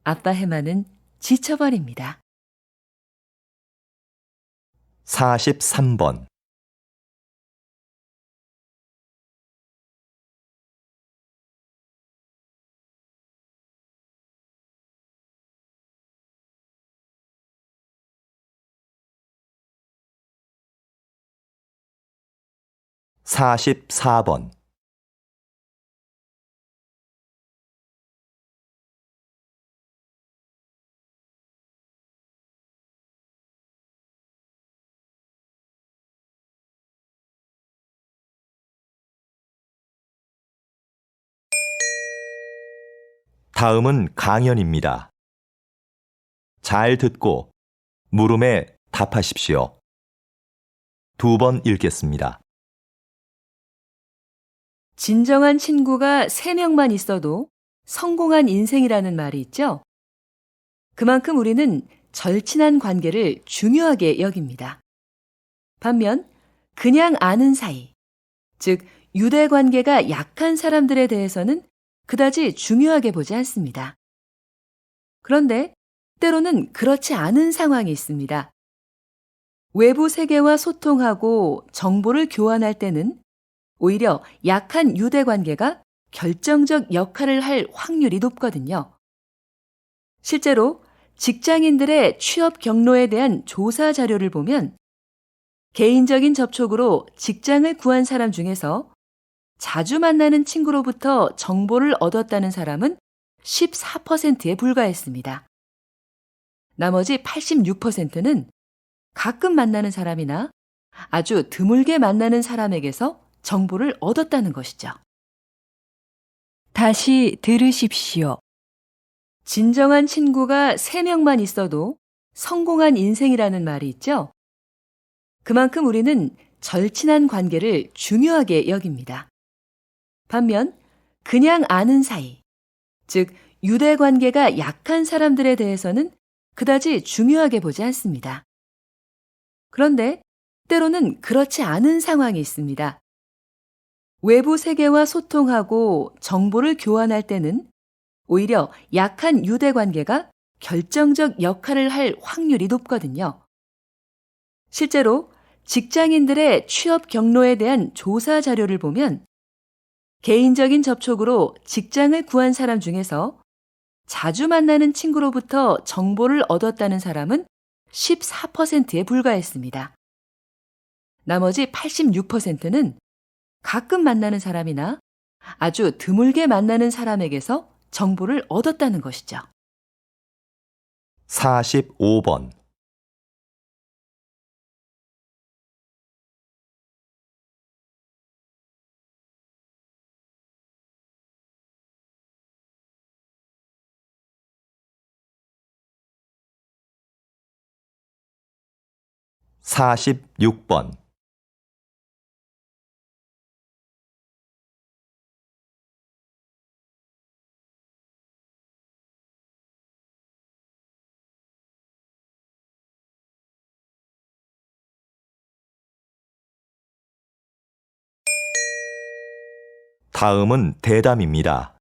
아빠 해마는 지쳐버립니다. 43번. (44번) 다음은 강연입니다. 잘 듣고 물음에 답하십시오. 2번 읽겠습니다. 진정한 친구가 3명만 있어도 성공한 인생이라는 말이 있죠? 그만큼 우리는 절친한 관계를 중요하게 여깁니다. 반면 그냥 아는 사이, 즉 유대 관계가 약한 사람들에 대해서는 그다지 중요하게 보지 않습니다. 그런데 때로는 그렇지 않은 상황이 있습니다. 외부 세계와 소통하고 정보를 교환할 때는 오히려 약한 유대 관계가 결정적 역할을 할 확률이 높거든요. 실제로 직장인들의 취업 경로에 대한 조사 자료를 보면 개인적인 접촉으로 직장을 구한 사람 중에서 자주 만나는 친구로부터 정보를 얻었다는 사람은 14%에 불과했습니다. 나머지 86%는 가끔 만나는 사람이나 아주 드물게 만나는 사람에게서 정보를 얻었다는 것이죠. 다시 들으십시오. 진정한 친구가 3명만 있어도 성공한 인생이라는 말이 있죠? 그만큼 우리는 절친한 관계를 중요하게 여깁니다. 반면 그냥 아는 사이, 즉 유대 관계가 약한 사람들에 대해서는 그다지 중요하게 보지 않습니다. 그런데 때로는 그렇지 않은 상황이 있습니다. 외부 세계와 소통하고 정보를 교환할 때는 오히려 약한 유대 관계가 결정적 역할을 할 확률이 높거든요. 실제로 직장인들의 취업 경로에 대한 조사 자료를 보면 개인적인 접촉으로 직장을 구한 사람 중에서 자주 만나는 친구로부터 정보를 얻었다는 사람은 14%에 불과했습니다. 나머지 86%는 가끔 만나는 사람이나 아주 드물게 만나는 사람에게서 정보를 얻었다는 것이죠. 45번. (46번) 다음은 대담입니다.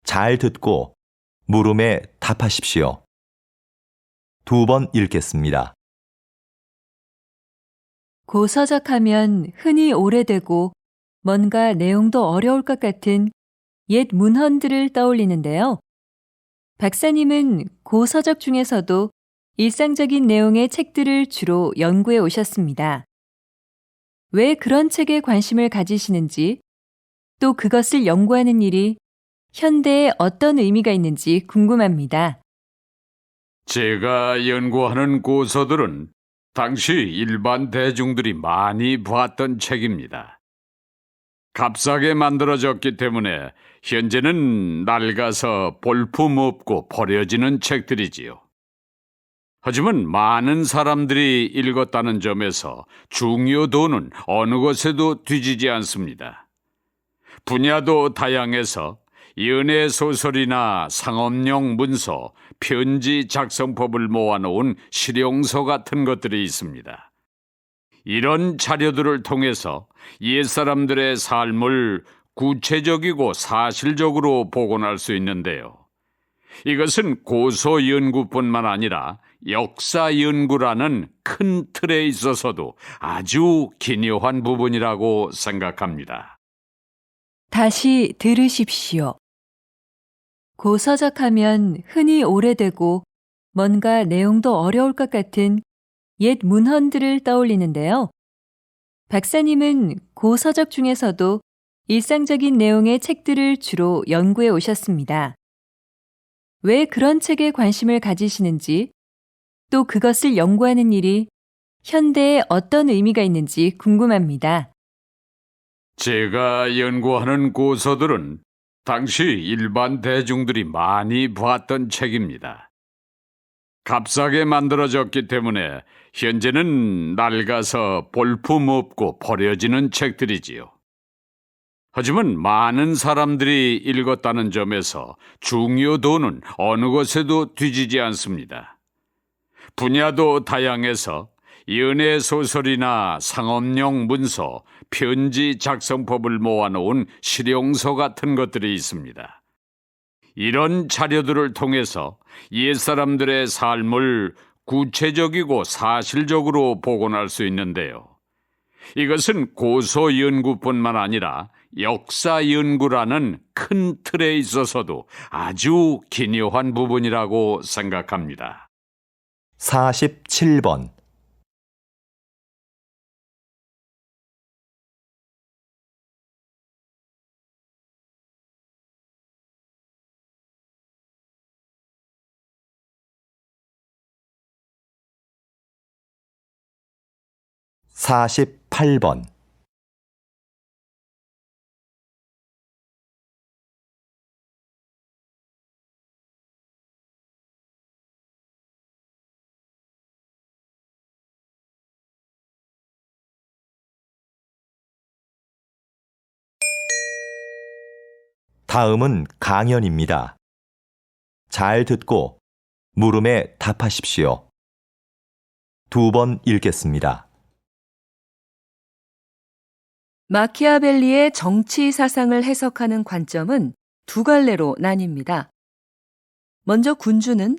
잘 듣고 물음에 답하십시오. 두 번 읽겠습니다. 고서적하면 흔히 오래되고 뭔가 내용도 어려울 것 같은 옛 문헌들을 떠올리는데요. 박사님은 고서적 중에서도 일상적인 내용의 책들을 주로 연구해 오셨습니다. 왜 그런 책에 관심을 가지시는지, 또 그것을 연구하는 일이 현대에 어떤 의미가 있는지 궁금합니다. 제가 연구하는 고서들은 당시 일반 대중들이 많이 봤던 책입니다. 값싸게 만들어졌기 때문에 현재는 낡아서 볼품없고 버려지는 책들이지요. 하지만 많은 사람들이 읽었다는 점에서 중요도는 어느 것에도 뒤지지 않습니다. 분야도 다양해서 연애 소설이나 상업용 문서, 편지 작성법을 모아놓은 실용서 같은 것들이 있습니다. 이런 자료들을 통해서 옛사람들의 삶을 구체적이고 사실적으로 복원할 수 있는데요. 이것은 고서 연구뿐만 아니라 역사 연구라는 큰 틀에 있어서도 아주 기묘한 부분이라고 생각합니다. 다시 들으십시오. 고서적하면 흔히 오래되고 뭔가 내용도 어려울 것 같은 옛 문헌들을 떠올리는데요. 박사님은 고서적 중에서도 일상적인 내용의 책들을 주로 연구해 오셨습니다. 왜 그런 책에 관심을 가지시는지, 또 그것을 연구하는 일이 현대에 어떤 의미가 있는지 궁금합니다. 제가 연구하는 고서들은 당시 일반 대중들이 많이 봤던 책입니다. 값싸게 만들어졌기 때문에 현재는 낡아서 볼품없고 버려지는 책들이지요. 하지만 많은 사람들이 읽었다는 점에서 중요도는 어느 것에도 뒤지지 않습니다. 분야도 다양해서 연애 소설이나 상업용 문서, 편지 작성법을 모아놓은 실용서 같은 것들이 있습니다. 이런 자료들을 통해서 옛사람들의 삶을 구체적이고 사실적으로 복원할 수 있는데요. 이것은 고서 연구뿐만 아니라 역사 연구라는 큰 틀에 있어서도 아주 기묘한 부분이라고 생각합니다. 47번. (48번) 다음은 강연입니다. 잘 듣고 물음에 답하십시오. 두 번 읽겠습니다. 마키아벨리의 정치 사상을 해석하는 관점은 두 갈래로 나뉩니다. 먼저 군주는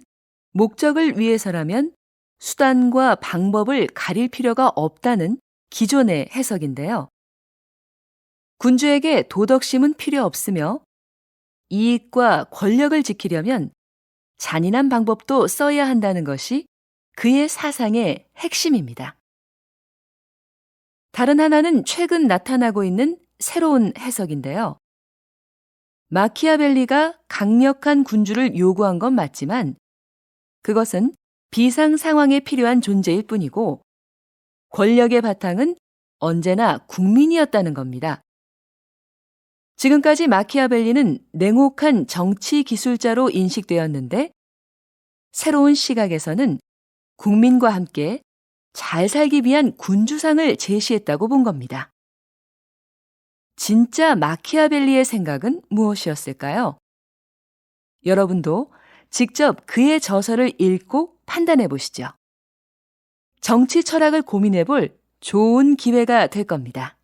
목적을 위해서라면 수단과 방법을 가릴 필요가 없다는 기존의 해석인데요. 군주에게 도덕심은 필요 없으며 이익과 권력을 지키려면 잔인한 방법도 써야 한다는 것이 그의 사상의 핵심입니다. 다른 하나는 최근 나타나고 있는 새로운 해석인데요. 마키아벨리가 강력한 군주를 요구한 건 맞지만 그것은 비상 상황에 필요한 존재일 뿐이고 권력의 바탕은 언제나 국민이었다는 겁니다. 지금까지 마키아벨리는 냉혹한 정치 기술자로 인식되었는데 새로운 시각에서는 국민과 함께 잘 살기 위한 군주상을 제시했다고 본 겁니다. 진짜 마키아벨리의 생각은 무엇이었을까요? 여러분도 직접 그의 저서를 읽고 판단해 보시죠. 정치 철학을 고민해 볼 좋은 기회가 될 겁니다.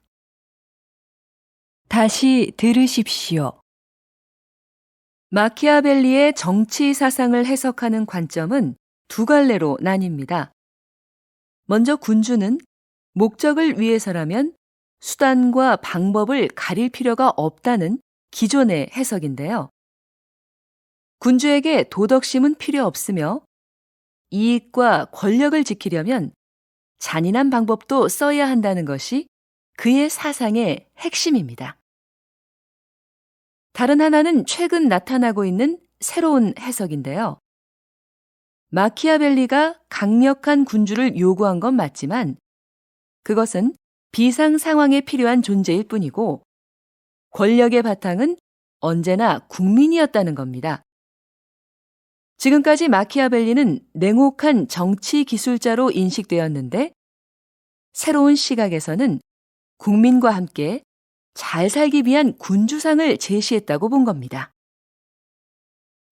다시 들으십시오. 마키아벨리의 정치 사상을 해석하는 관점은 두 갈래로 나뉩니다. 먼저 군주는 목적을 위해서라면 수단과 방법을 가릴 필요가 없다는 기존의 해석인데요. 군주에게 도덕심은 필요 없으며 이익과 권력을 지키려면 잔인한 방법도 써야 한다는 것이 그의 사상의 핵심입니다. 다른 하나는 최근 나타나고 있는 새로운 해석인데요. 마키아벨리가 강력한 군주를 요구한 건 맞지만 그것은 비상 상황에 필요한 존재일 뿐이고 권력의 바탕은 언제나 국민이었다는 겁니다. 지금까지 마키아벨리는 냉혹한 정치 기술자로 인식되었는데 새로운 시각에서는 국민과 함께 잘 살기 위한 군주상을 제시했다고 본 겁니다.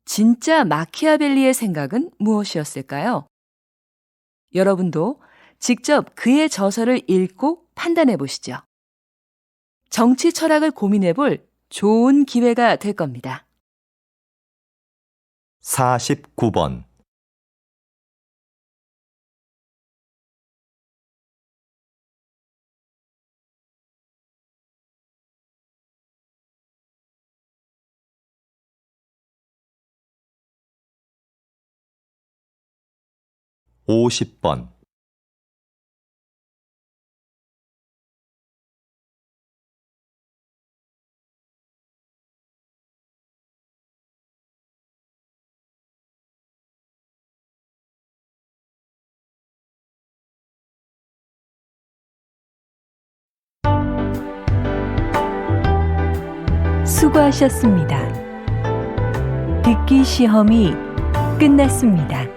진짜 마키아벨리의 생각은 무엇이었을까요? 여러분도 직접 그의 저서를 읽고 판단해 보시죠. 정치 철학을 고민해 볼 좋은 기회가 될 겁니다. 49번. (50번) '수고하셨습니다. 듣기 시험이 끝났습니다.